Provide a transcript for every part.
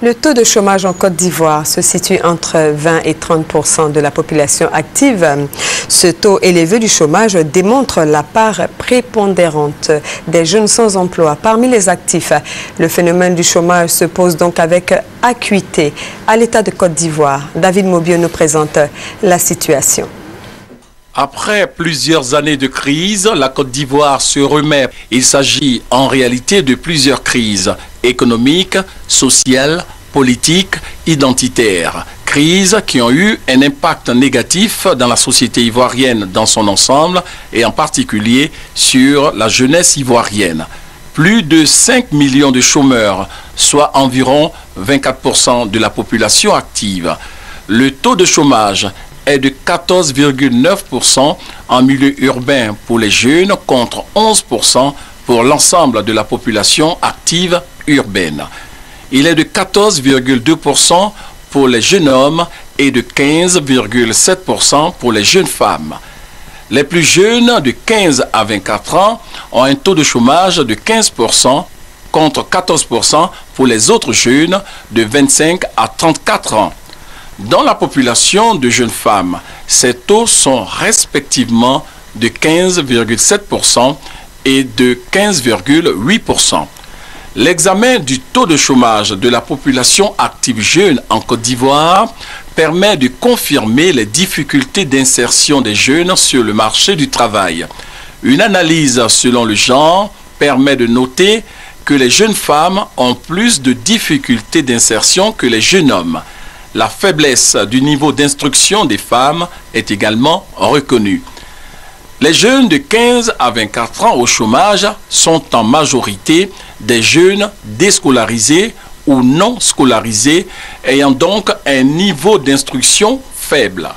Le taux de chômage en Côte d'Ivoire se situe entre 20 et 30% de la population active. Ce taux élevé du chômage démontre la part prépondérante des jeunes sans emploi parmi les actifs. Le phénomène du chômage se pose donc avec acuité à l'État de Côte d'Ivoire. David Mobio nous présente la situation. Après plusieurs années de crise, la Côte d'Ivoire se remet. Il s'agit en réalité de plusieurs crises économiques, sociales, politiques, identitaires. Crises qui ont eu un impact négatif dans la société ivoirienne dans son ensemble et en particulier sur la jeunesse ivoirienne. Plus de 5 millions de chômeurs, soit environ 24% de la population active. Le taux de chômage est de 14,9% en milieu urbain pour les jeunes contre 11% pour l'ensemble de la population active urbaine. Il est de 14,2% pour les jeunes hommes et de 15,7% pour les jeunes femmes. Les plus jeunes de 15 à 24 ans ont un taux de chômage de 15% contre 14% pour les autres jeunes de 25 à 34 ans. Dans la population de jeunes femmes, ces taux sont respectivement de 15,7% et de 15,8%. L'examen du taux de chômage de la population active jeune en Côte d'Ivoire permet de confirmer les difficultés d'insertion des jeunes sur le marché du travail. Une analyse selon le genre permet de noter que les jeunes femmes ont plus de difficultés d'insertion que les jeunes hommes. La faiblesse du niveau d'instruction des femmes est également reconnue. Les jeunes de 15 à 24 ans au chômage sont en majorité des jeunes déscolarisés ou non scolarisés, ayant donc un niveau d'instruction faible.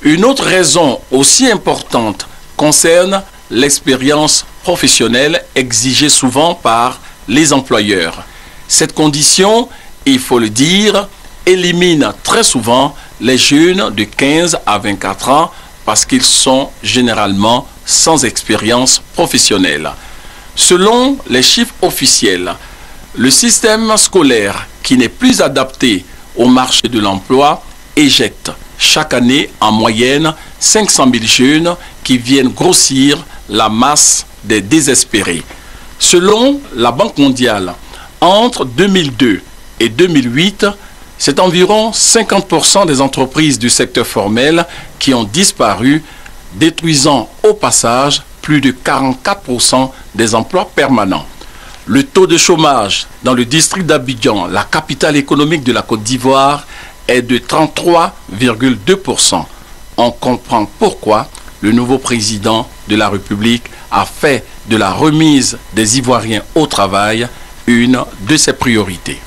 Une autre raison aussi importante concerne l'expérience professionnelle exigée souvent par les employeurs. Cette condition, il faut le dire, élimine très souvent les jeunes de 15 à 24 ans parce qu'ils sont généralement sans expérience professionnelle. Selon les chiffres officiels, le système scolaire qui n'est plus adapté au marché de l'emploi éjecte chaque année en moyenne 500 000 jeunes qui viennent grossir la masse des désespérés. Selon la Banque mondiale, entre 2002 et 2008, c'est environ 50% des entreprises du secteur formel qui ont disparu, détruisant au passage plus de 44% des emplois permanents. Le taux de chômage dans le district d'Abidjan, la capitale économique de la Côte d'Ivoire, est de 33,2%. On comprend pourquoi le nouveau président de la République a fait de la remise des Ivoiriens au travail une de ses priorités.